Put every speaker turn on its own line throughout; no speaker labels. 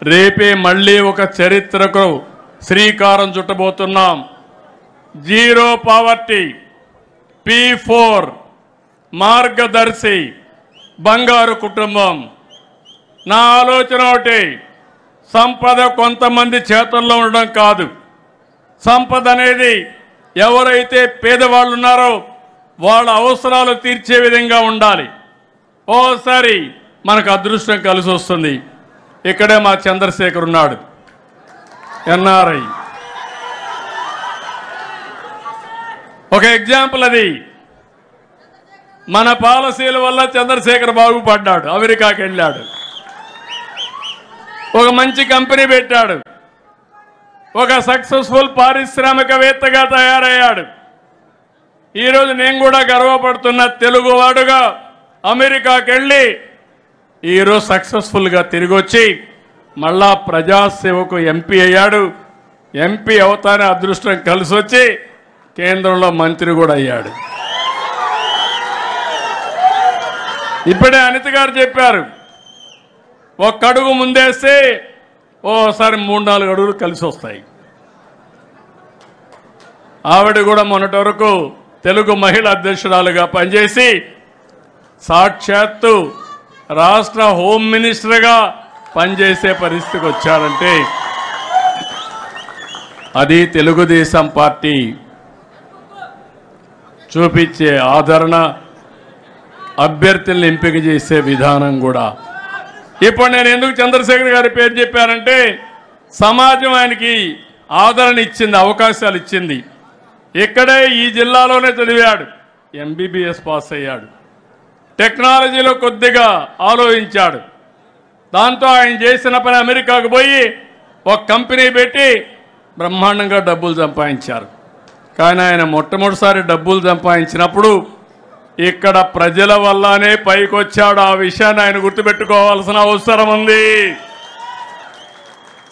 రేపే మళ్ళీ ఒక చరిత్రకు శ్రీకారం చుట్టబోతున్నాం. జీరో పావర్టీ, P4 మార్గదర్శి, బంగారు కుటుంబం. నా ఆలోచన ఒకటి, సంపద కొంతమంది చేతుల్లో ఉండడం కాదు. సంపద అనేది ఎవరైతే పేదవాళ్ళు ఉన్నారో వాళ్ళ అవసరాలు తీర్చే విధంగా ఉండాలి. ఓసారి మనకు అదృష్టం కలిసి వస్తుంది. ఇక్కడే మా చంద్రశేఖర్ ఉన్నాడు, NRI. ఒక ఎగ్జాంపుల్ అది. మన పాలసీల వల్ల చంద్రశేఖర్ బాగుపడ్డాడు, అమెరికాకి వెళ్ళాడు, ఒక మంచి కంపెనీ పెట్టాడు, ఒక సక్సెస్ఫుల్ పారిశ్రామికవేత్తగా తయారయ్యాడు. ఈరోజు నేను కూడా గర్వపడుతున్న తెలుగువాడుగా అమెరికాకి వెళ్ళి ఈరోజు సక్సెస్ఫుల్గా తిరిగి వచ్చి మళ్ళా ప్రజాసేవకు ఎంపీ అయ్యాడు. ఎంపీ అవుతానే అదృష్టం కలిసి వచ్చి కేంద్రంలో మంత్రి కూడా అయ్యాడు. ఇప్పుడే అనిత గారు చెప్పారు, ఒక్క అడుగు ముందేస్తే ఓసారి 3-4 అడుగులు కలిసి వస్తాయి. ఆవిడ కూడా మొన్నటి వరకు తెలుగు మహిళా అధ్యక్షురాలుగా పనిచేసి సాక్షాత్తు రాష్ట్ర హోమ్ మినిస్టర్గా పనిచేసే పరిస్థితికి వచ్చారంటే అది తెలుగుదేశం పార్టీ చూపించే ఆదరణ, అభ్యర్థులను ఎంపిక చేసే విధానం కూడా. ఇప్పుడు నేను ఎందుకు చంద్రశేఖర్ గారి పేరు చెప్పానంటే సమాజం ఆయనకి ఆదరణ ఇచ్చింది, అవకాశాలు ఇచ్చింది. ఇక్కడే ఈ జిల్లాలోనే చదివాడు, MBBS పాస్ అయ్యాడు, టెక్నాలజీలో కొద్దిగా ఆలోచించాడు. దాంతో ఆయన చేసిన పని అమెరికాకు పోయి ఒక కంపెనీ పెట్టి బ్రహ్మాండంగా డబ్బులు సంపాదించారు. కానీ ఆయన మొట్టమొదటిసారి డబ్బులు సంపాదించినప్పుడు ఇక్కడ ప్రజల వల్లనే పైకి వచ్చాడు. ఆ విషయాన్ని ఆయన గుర్తుపెట్టుకోవాల్సిన అవసరం ఉంది.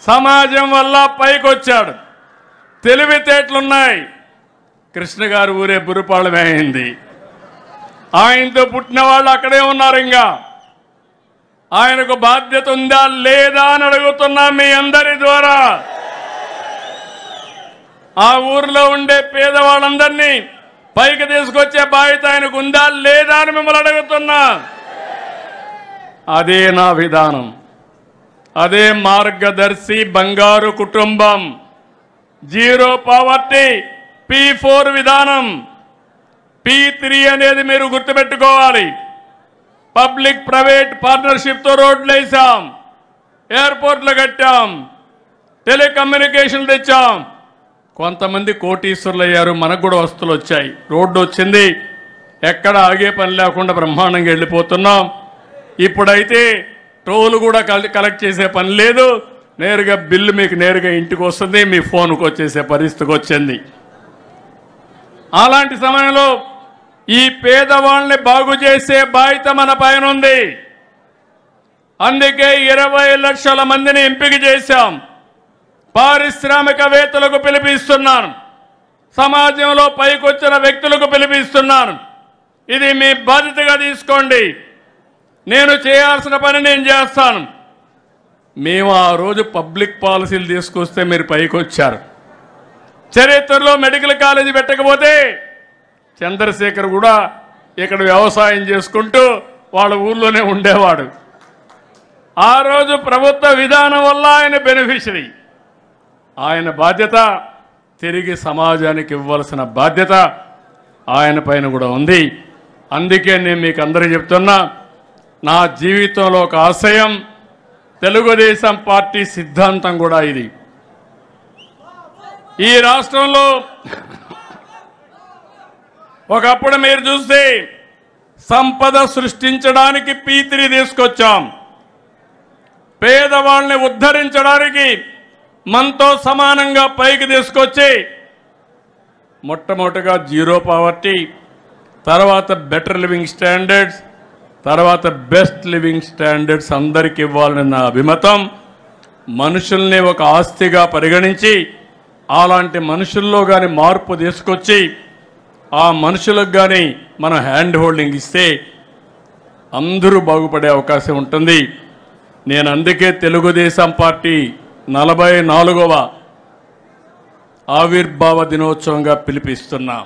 సమాజం వల్ల పైకి వచ్చాడు, తెలివితేటలున్నాయి. కృష్ణ గారు ఊరే బురుపాళమే అయింది. ఆయనతో పుట్టిన వాళ్ళు అక్కడే ఉన్నారు. ఇంకా ఆయనకు బాధ్యత ఉందా లేదా అని అడుగుతున్నా మీ అందరి ద్వారా. ఆ ఊర్లో ఉండే పేదవాళ్ళందరినీ పైకి తీసుకొచ్చే బాధ్యత ఆయనకు ఉందా లేదా అని మిమ్మల్ని అడుగుతున్నా. అదే నా విధానం, అదే మార్గదర్శి బంగారు కుటుంబం, జీరో పావర్టీ, P4 విధానం. P3 అనేది మీరు గుర్తుపెట్టుకోవాలి. పబ్లిక్ ప్రైవేట్ పార్ట్నర్షిప్తో రోడ్లు వేసాం, ఎయిర్పోర్ట్లు కట్టాం, టెలికమ్యూనికేషన్ తెచ్చాం. కొంతమంది కోటీశ్వరులు అయ్యారు, మనకు కూడా వస్తువులు వచ్చాయి, రోడ్డు వచ్చింది, ఎక్కడ ఆగే పని లేకుండా బ్రహ్మాండంగా వెళ్ళిపోతున్నాం. ఇప్పుడైతే టోల్ కూడా కలెక్ట్ చేసే పని లేదు, నేరుగా బిల్లు మీకు నేరుగా ఇంటికి వస్తుంది, మీ ఫోన్కి వచ్చేసే పరిస్థితికి వచ్చింది. అలాంటి సమయంలో ఈ పేదవాళ్ళని బాగు చేసే బాధ్యత మన పైన ఉంది. అందుకే 20 లక్షల మందిని ఎంపిక చేశాం. పారిశ్రామికవేత్తలకు పిలిపిస్తున్నాను, సమాజంలో పైకొచ్చిన వ్యక్తులకు పిలిపిస్తున్నాను. ఇది మీ బాధ్యతగా తీసుకోండి. నేను చేయాల్సిన పని నేను చేస్తాను. మేము ఆ రోజు పబ్లిక్ పాలసీలు తీసుకొస్తే మీరు పైకి వచ్చారు. చరిత్రలో మెడికల్ కాలేజీ పెట్టకపోతే చంద్రశేఖర్ కూడా ఇక్కడ వ్యవసాయం చేసుకుంటూ వాళ్ళ ఊర్లోనే ఉండేవాడు. ఆ రోజు ప్రభుత్వ విధానం వల్ల ఆయన బెనిఫిషరీ. ఆయన బాధ్యత తిరిగి సమాజానికి ఇవ్వాల్సిన బాధ్యత ఆయన పైన కూడా ఉంది. అందుకే నేను మీకు అందరికీ చెప్తున్నా, నా జీవితంలో ఒక ఆశయం, తెలుగుదేశం పార్టీ సిద్ధాంతం కూడా ఇది. ఈ రాష్ట్రంలో ఒకప్పుడు మీరు చూస్తే సంపద సృష్టించడానికి P3 తీసుకొచ్చాం, పేదవాళ్ళని ఉద్ధరించడానికి మనతో సమానంగా పైకి తీసుకొచ్చి మొట్టమొదటిగా జీరో పావర్టీ, తర్వాత బెటర్ లివింగ్ స్టాండర్డ్స్, తర్వాత బెస్ట్ లివింగ్ స్టాండర్డ్స్ అందరికీ ఇవ్వాలని నా అభిమతం. మనుషుల్ని ఒక ఆస్తిగా పరిగణించి అలాంటి మనుషుల్లో కానీ మార్పు తీసుకొచ్చి ఆ మనుషులకు కానీ మనం హ్యాండ్ హోల్డింగ్ ఇస్తే అందరూ బాగుపడే అవకాశం ఉంటుంది. నేను అందుకే తెలుగుదేశం పార్టీ 44వ ఆవిర్భావ దినోత్సవంగా పిలిపిస్తున్నా.